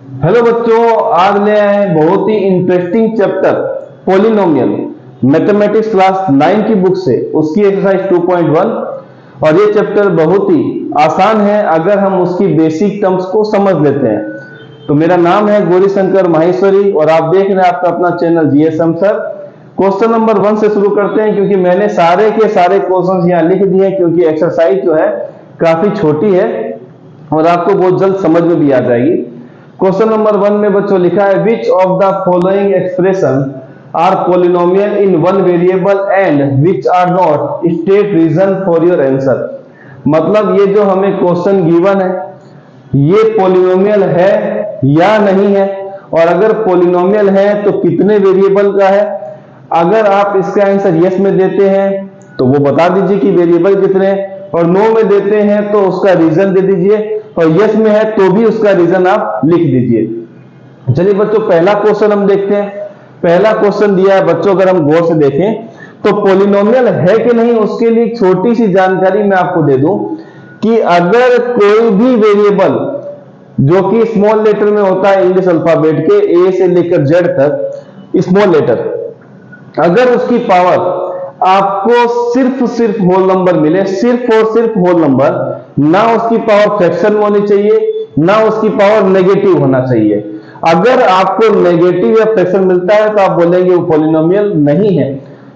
Hello बच्चों, आज ले आए हैं बहुत ही interesting chapter polynomial mathematics class 9 की बुक से उसकी एक्सरसाइज 2.1। और ये चैप्टर बहुत ही आसान है अगर हम उसकी बेसिक टर्म्स को समझ लेते हैं। तो मेरा नाम है गौरी शंकर माहेश्वरी और आप देख रहे हैं आपका अपना channel GSM sir. Question number 1 से शुरू करते हैं क्योंकि मैंने सारे के सारे क्वेश्चंस यहाँ लिख दिए हैं, क्योंकि एक्सरसाइज जो है काफी छोटी है और आपको बहुत जल्द समझ में भी आ जाएगी। क्वेश्चन नंबर 1 में बच्चों लिखा है which of the following expression are polynomial in one variable and which are not, state reason for your answer. मतलब ये जो हमें क्वेश्चन गिवन है ये पोलिनोमियल है या नहीं है, और अगर पोलिनोमियल है तो कितने वेरिएबल का है। अगर आप इसका आंसर यस में देते हैं तो वो बता दीजिए कि वेरिएबल कितने हैं, और नो में देते हैं तो उसका रीजन दे दीजिए, और यस में है तो भी उसका रीजन आप लिख दीजिए। चलिए बच्चों, पहला क्वेश्चन हम देखते हैं। पहला क्वेश्चन दिया है बच्चों, अगर हम गौर से देखें तो पॉलिनोमियल है कि नहीं उसके लिए छोटी सी जानकारी मैं आपको दे दूं कि अगर कोई भी वेरिएबल जो कि स्मॉल लेटर में होता है इंग्लिश अल्फाबेट के ए से लेकर जेड तक स्मॉल लेटर, अगर उसकी पावर आपको सिर्फ होल नंबर मिले, सिर्फ और सिर्फ होल नंबर, ना उसकी पावर फ्रैक्शन में होनी चाहिए ना उसकी पावर नेगेटिव होना चाहिए। अगर आपको नेगेटिव या फ्रैक्शन मिलता है तो आप बोलेंगे वो पॉलिनोमियल नहीं है।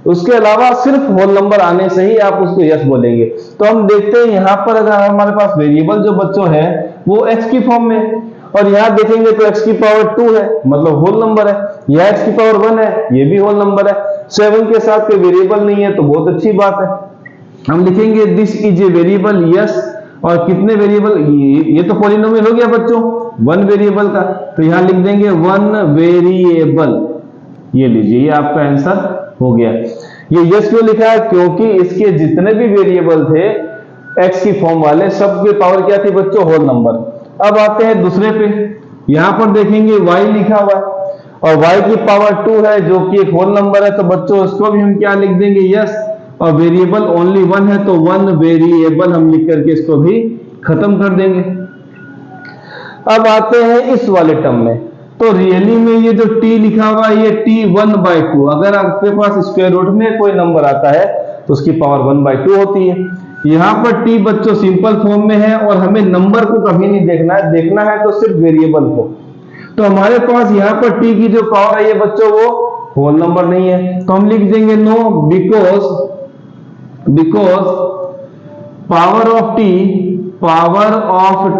उसके अलावा सिर्फ होल नंबर आने से ही आप उसको यस बोलेंगे। तो हम देखते हैं यहां पर अगर हमारे पास वेरिएबल जो बच्चों है वो एक्स की फॉर्म में, और यहां देखेंगे तो x की पावर 2 है मतलब होल नंबर है, यह x की पावर 1 है ये भी होल नंबर है, 7 के साथ कोई वेरिएबल नहीं है तो बहुत अच्छी बात है। हम लिखेंगे this is a variable yes, और कितने वेरिएबल, ये तो पॉलिनोमियल हो गया बच्चों 1 वेरिएबल का, तो यहां लिख देंगे 1 वेरिएबल। ये लीजिए ये आपका आंसर हो गया। ये यस क्यों लिखा है, क्योंकि इसके जितने भी वेरिएबल थे x की फॉर्म वाले सबके पावर क्या थी बच्चों, होल नंबर। अब आते हैं दूसरे पे, यहां पर देखेंगे y लिखा हुआ है और y की पावर 2 है जो कि एक होल नंबर है, तो बच्चों इसको भी हम क्या लिख देंगे यस, और वेरिएबल ओनली 1 है तो 1 वेरिएबल हम लिख करके इसको भी खत्म कर देंगे। अब आते हैं इस वाले टर्म में, तो रियली में ये जो t लिखा हुआ है ये t 1/2, अगर आपके पास स्क्वायर रूट में कोई नंबर आता है तो उसकी पावर 1/2 होती है। यहां पर t बच्चों सिंपल फॉर्म में है और हमें नंबर को कभी नहीं देखना है, देखना है तो सिर्फ वेरिएबल को। तो हमारे पास यहां पर t की जो पावर है ये बच्चों वो होल नंबर नहीं है, तो हम लिख देंगे no, because power of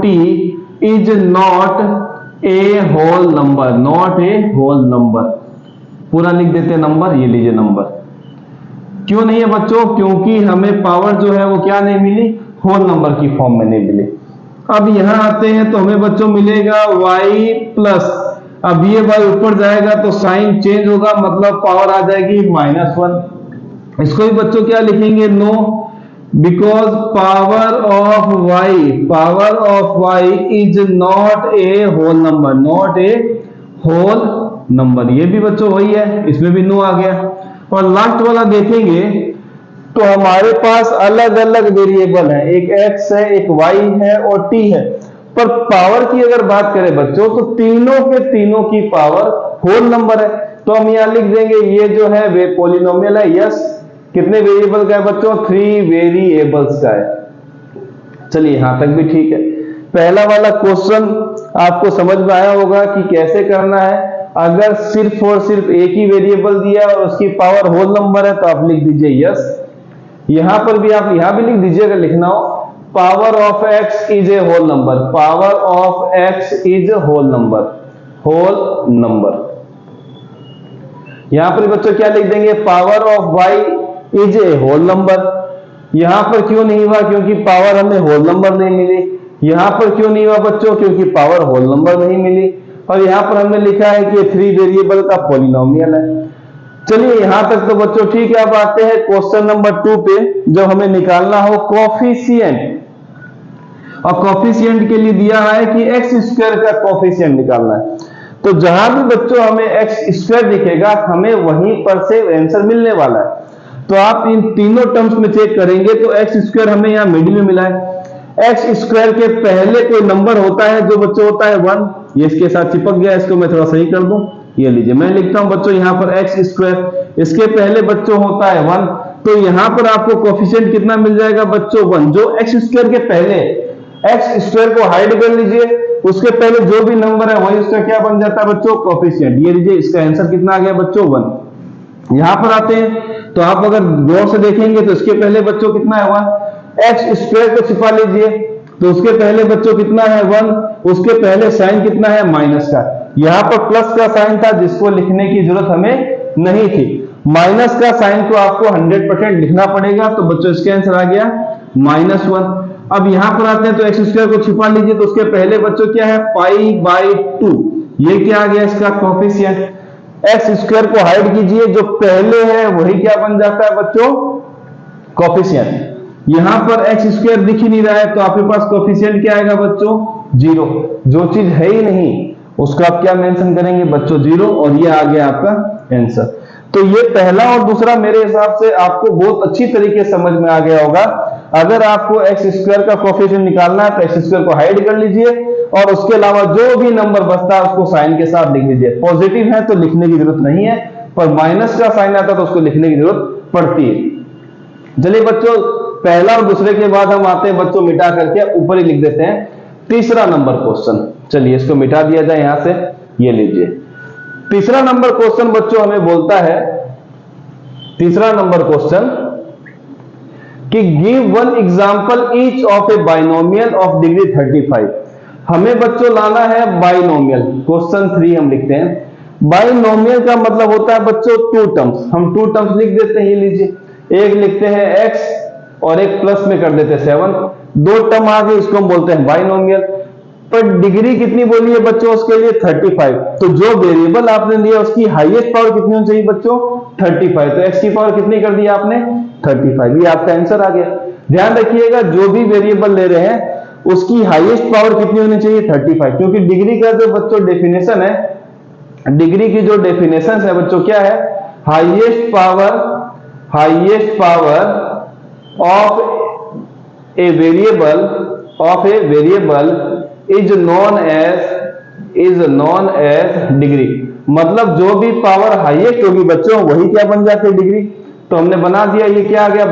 t is not a whole number, not a whole number. पूरा लिख देते हैं नंबर, ये लीजिए नंबर। क्यों नहीं है बच्चों, क्योंकि हमें पावर जो है वो क्या नहीं मिली, होल नंबर की फॉर्म में नहीं मिली। अब यहां आते हैं तो हमें बच्चों मिलेगा y प्लस, अब ये y ऊपर जाएगा तो साइन चेंज होगा मतलब पावर आ जाएगी -1। इसको भी बच्चों क्या लिखेंगे, no, because power of y is not a whole number, not a whole number. ये भी बच्चों वही है, इसमें भी नो आ गया। और लास्ट वाला देखेंगे तो हमारे पास अलग अलग वेरिएबल है, एक x है एक y है और t है, पर पावर की अगर बात करें बच्चों तो तीनों के तीनों की पावर होल नंबर है। तो हम यहां लिख देंगे ये जो है वे पॉलिनोमियल है यस। कितने वेरिएबल का है बच्चों, 3 वेरिएबल्स का है। चलिए यहां तक भी ठीक है। पहला वाला क्वेश्चन आपको समझ में आया होगा कि कैसे करना है। अगर सिर्फ और सिर्फ एक ही वेरिएबल दिया और उसकी पावर होल नंबर है तो आप लिख दीजिए यस। यहां पर भी आप यहां भी लिख दीजिए अगर लिखना हो, power of x is a whole number, power of x is whole number, whole number. यहां पर बच्चों क्या लिख देंगे, power of y is a whole number. यहां पर क्यों नहीं हुआ, क्योंकि पावर हमें होल नंबर नहीं मिली। यहां पर क्यों नहीं हुआ बच्चों, क्योंकि पावर होल नंबर नहीं मिली। और यहां पर हमने लिखा है कि 3 वेरिएबल का पॉलिनोमियल है। चलिए यहां तक तो बच्चों ठीक है। अब आते हैं क्वेश्चन नंबर 2 पे, जो हमें निकालना हो कोफिशिएंट, और कोफिशिएंट के लिए दिया है कि एक्स स्क्वायर का कोफिशिएंट निकालना है। तो जहां भी बच्चों हमें एक्स स्क्वायर दिखेगा हमें वहीं पर से आंसर मिलने वाला है। तो आप इन तीनों टर्म्स में चेक करेंगे तो एक्स स्क्वायर हमें यहाँ मिडिल में मिला है। एक्स स्क्वायर के पहले कोई नंबर होता है जो बच्चों होता है 1, ये इसके साथ चिपक गया, इसको मैं थोड़ा सही कर दूं। ये लीजिए मैं लिखता हूं बच्चों यहाँ पर एक्स स्क्वायर, इसके पहले बच्चों होता है 1, तो यहाँ पर आपको कोफिशिएंट कितना मिल जाएगा बच्चों 1। जो एक्स स्क्वायर के पहले, एक्स स्क्वायर को हाइड कर लीजिए, उसके पहले जो भी नंबर है वही उसका क्या बन जाता है बच्चों कोफिशिएंट। ये लीजिए इसका आंसर कितना आ गया बच्चों 1। यहां पर आते हैं तो आप अगर गौर से देखेंगे तो इसके पहले बच्चों कितना है 1, एक्स स्क्वायर को छिपा लीजिए तो उसके पहले बच्चों कितना है 1, उसके पहले साइन कितना है माइनस का, यहां पर प्लस का साइन था जिसको लिखने की जरूरत हमें नहीं थी, माइनस का साइन को आपको 100% लिखना पड़ेगा, तो बच्चों इसका आंसर आ गया -1। अब यहां पर आते हैं तो एक्स स्क्वायर को छिपा लीजिए तो उसके पहले बच्चों क्या है π/2, ये क्या आ गया इसका कोफिशिएंट। एक्स स्क्वायर को हाइड कीजिए, जो पहले है वही क्या बन जाता है बच्चों कोफिशिएंट। यहां पर एक्स स्क्वायर दिख ही नहीं रहा है तो आपके पास कोफिशिएंट क्या आएगा बच्चों 0, जो चीज है ही नहीं उसका आप क्या मेंशन करेंगे बच्चों 0, और ये आ गया आपका आंसर। तो ये पहला और दूसरा मेरे हिसाब से आपको बहुत अच्छी तरीके से समझ में आ गया होगा। अगर आपको एक्स स्क्वायर का कोफिशिएंट निकालना है तो एक्स स्क्वायर को हाइड कर लीजिए और उसके अलावा जो भी नंबर बचता है उसको साइन के साथ लिख लीजिए। पॉजिटिव है तो लिखने की जरूरत नहीं है, पर माइनस का साइन आता तो उसको लिखने की जरूरत पड़ती है। चलिए बच्चों, पहला और दूसरे के बाद हम आते हैं बच्चों मिटा करके ऊपर ही लिख देते हैं तीसरा नंबर क्वेश्चन। चलिए इसको मिटा दिया जाए यहां से, ये लीजिए तीसरा नंबर क्वेश्चन बच्चों हमें बोलता है, तीसरा नंबर क्वेश्चन कि give one example each of A binomial of degree 35। हमें बच्चों लाना है बाइनोमियल। क्वेश्चन 3 हम लिखते हैं। बाइनोमियल का मतलब होता है बच्चों 2 टर्म्स। हम 2 टर्म्स लिख देते हैं, ये लीजिए, एक लिखते हैं x और एक प्लस में कर देते हैं 7, 2 टर्म आ गए, इसको हम बोलते हैं बाइनोमियल। पर डिग्री कितनी बोली है बच्चों उसके लिए 35, तो जो वेरिएबल आपने लिया उसकी हाईएस्ट पावर कितनी होनी चाहिए बच्चों 35, तो x की पावर कितनी कर दी आपने 35, ये आपका आंसर आ गया। ध्यान रखिएगा जो भी वेरिएबल ले रहे हैं उसकी हाईएस्ट पावर कितनी होनी चाहिए 35, क्योंकि डिग्री का जो बच्चों डेफिनेशन है, डिग्री की जो डेफिनेशन है बच्चों क्या है, highest power of a variable is known as degree. मतलब जो भी पावर हाईएस्ट होगी बच्चों वही क्या बन जाती है डिग्री। तो हमने बना दिया, ये क्या आ गया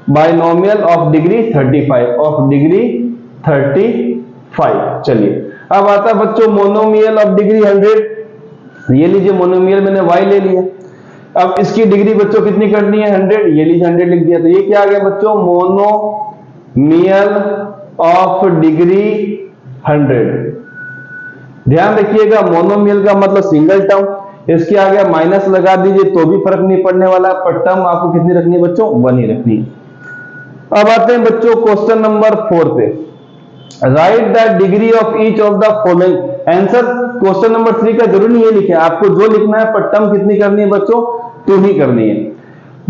बाइनोमियल ऑफ डिग्री 35। चलिए अब आता है बच्चों मोनोमियल ऑफ डिग्री 100। ये लीजिए मोनोमियल मैंने y ले लिया, अब इसकी डिग्री बच्चों कितनी करनी है 100, ये लीजिए 100 लिख दिया, तो ये क्या आ गया बच्चों मोनोमियल ऑफ डिग्री 100। ध्यान रखिएगा मोनोमियल का मतलब सिंगल टर्म, इसके आगे माइनस लगा दीजिए तो भी फर्क नहीं पड़ने वाला, पर टर्म आपको कितनी रखनी है बच्चों 1 ही रखनी है। अब आते हैं बच्चों क्वेश्चन नंबर 4 पे। Right the degree of each of the following. Answer question number 3 का जरूरी नहीं लिखे, आपको जो लिखना है पर टर्म कितनी करनी है बच्चों 2 ही करनी है।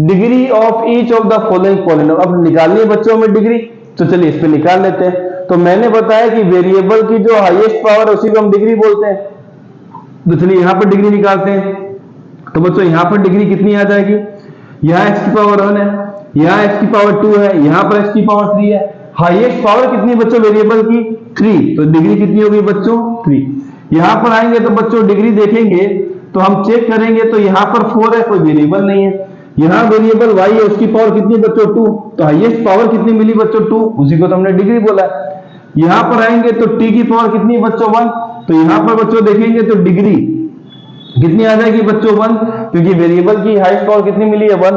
Degree of each of the following polynomial, अब निकालनी है बच्चों में डिग्री, तो चलिए इस पे निकाल लेते हैं। तो मैंने बताया कि वेरिएबल की जो हाईएस्ट पावर है उसी को हम डिग्री बोलते हैं, तो चलिए यहां पर डिग्री निकालते हैं। तो बच्चों यहां पर डिग्री कितनी आ जाएगी, यहां x की पावर 1 है, यहां x की पावर 2 है, यहां पर x की पावर 3 है। हाईएस्ट पावर कितनी बच्चों वेरिएबल की 3, तो डिग्री कितनी होगी बच्चों 3। यहां पर आएंगे तो बच्चों डिग्री देखेंगे तो हम चेक करेंगे तो यहां पर 4 है, कोई वेरिएबल नहीं है। यहां वेरिएबल y है, उसकी पावर कितनी बच्चों 2, तो हाईएस्ट पावर कितनी मिली बच्चों 2, उसी को तो हमने डिग्री बोला। यहां पर आएंगे तो t की पावर कितनी बच्चों 1, तो यहां पर बच्चों देखेंगे तो डिग्री कितनी आ जाएगी बच्चों 1, क्योंकि वेरिएबल की हाईएस्ट पावर कितनी मिली है 1।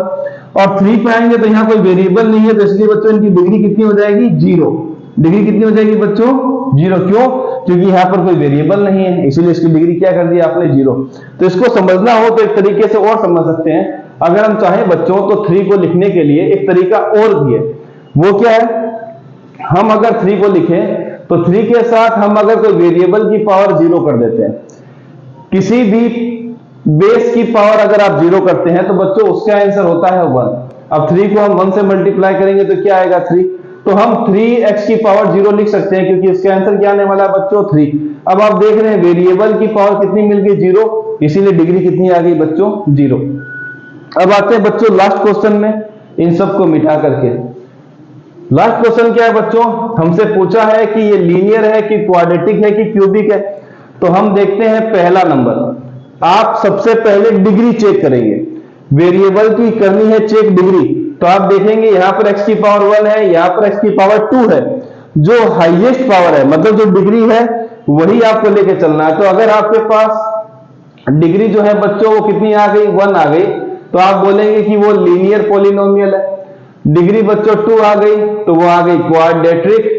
और 3 पे आएंगे तो यहाँ कोई वेरिएबल नहीं है, तो इसलिए बच्चों इनकी डिग्री कितनी हो जाएगी 0। डिग्री कितनी हो जाएगी बच्चों 0, क्यों, क्योंकि यहाँ पर कोई वेरिएबल नहीं है, इसीलिए इसकी डिग्री क्या कर दी आपने 0। तो इसको समझना हो तो एक तरीके से और समझ सकते हैं, अगर हम चाहें बच्चों तो 3 को लिखने के लिए एक तरीका और भी है। वो क्या है, हम अगर 3 को लिखें तो 3 के साथ हम अगर कोई वेरिएबल की पावर 0 कर देते हैं, किसी भी बेस की पावर अगर आप 0 करते हैं तो बच्चों उसका आंसर होता है 1। अब 3 को हम 1 से मल्टीप्लाई करेंगे तो क्या आएगा 3, तो हम 3x की पावर 0 लिख सकते हैं, क्योंकि इसका आंसर क्या आने वाला है बच्चों 3। अब आप देख रहे हैं वेरिएबल की पावर कितनी मिल गई 0, इसीलिए डिग्री कितनी आ गई बच्चों 0। अब आते हैं बच्चों लास्ट क्वेश्चन में, इन सबको मिटा करके लास्ट क्वेश्चन क्या है बच्चों, हमसे पूछा है कि ये लीनियर है कि क्वाड्रेटिक है कि क्यूबिक है। तो हम देखते हैं पहला नंबर। आप सबसे पहले डिग्री चेक करेंगे, वेरिएबल की करनी है चेक डिग्री। तो आप देखेंगे यहां पर x की पावर 1 है, यहां पर x की पावर 2 है। जो हाईएस्ट पावर है मतलब जो डिग्री है वही आपको लेके चलना है। तो अगर आपके पास डिग्री जो है बच्चों वो कितनी आ गई, 1 आ गई, तो आप बोलेंगे कि वो लीनियर पॉलिनोमियल है। डिग्री बच्चों 2 आ गई तो वो आ गई क्वाड्रेटिक।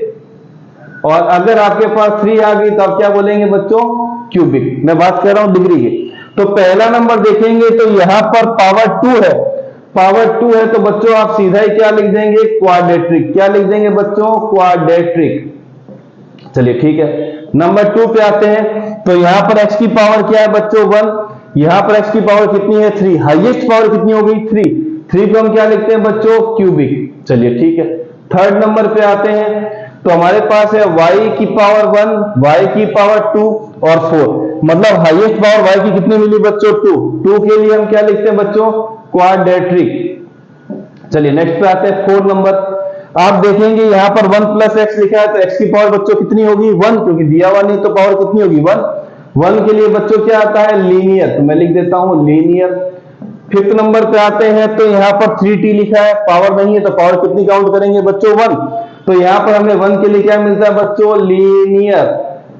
और अगर आपके पास 3 आ गई तो आप क्या बोलेंगे बच्चों, क्यूबिक। मैं बात कर रहा हूं डिग्री की। तो पहला नंबर देखेंगे तो यहां पर पावर 2 है, पावर 2 है तो बच्चों आप सीधा ही क्या लिख देंगे, क्वाड्रेट्रिक। क्या लिख देंगे बच्चों, क्वाड्रेट्रिक। चलिए ठीक है, नंबर 2 पे आते हैं। तो यहां पर x की पावर क्या है बच्चों 1, यहां पर x की पावर कितनी है 3, हाईएस्ट पावर कितनी हो गई 3, 3 पे हम क्या लिखते हैं बच्चों, क्यूबिक। चलिए ठीक है, थर्ड नंबर पे आते हैं। तो हमारे पास है y की पावर 1, y की पावर 2 और 4, मतलब हाईएस्ट पावर y की कितनी मिली बच्चों 2, 2 के लिए हम क्या लिखते हैं बच्चों, क्वाड्रेट्रिक। चलिए नेक्स्ट पे आते हैं, फोर्थ नंबर। आप देखेंगे यहां पर 1 प्लस एक्स लिखा है तो x की पावर बच्चों कितनी होगी 1, क्योंकि दिया हुआ नहीं तो पावर कितनी होगी 1। 1 के लिए बच्चों क्या आता है, लीनियर, तो मैं लिख देता हूं लीनियर। फिफ्थ नंबर पे आते हैं तो यहां पर 3t लिखा है, पावर नहीं है तो पावर कितनी काउंट करेंगे बच्चों 1, तो यहां पर हमें 1 के लिए क्या मिलता है बच्चों, लीनियर।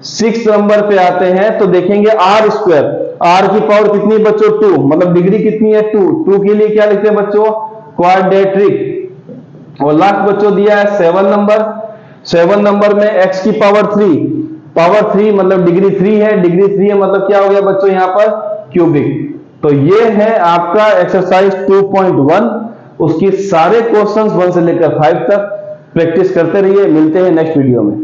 सिक्स नंबर पे आते हैं तो देखेंगे आर स्क्वायर, आर की पावर कितनी बच्चों 2, मतलब डिग्री कितनी है 2, 2 के लिए क्या लिखते हैं बच्चों, क्वाड्रेट्रिक। और लास्ट बच्चों दिया है 7 नंबर। 7 नंबर में x की पावर 3, पावर 3 मतलब डिग्री 3 है, डिग्री 3 है मतलब क्या हो गया बच्चों यहां पर, क्यूबिक। तो ये है आपका एक्सरसाइज 2.1। उसकी सारे क्वेश्चंस 1 से लेकर 5 तक प्रैक्टिस करते रहिए। मिलते हैं नेक्स्ट वीडियो में।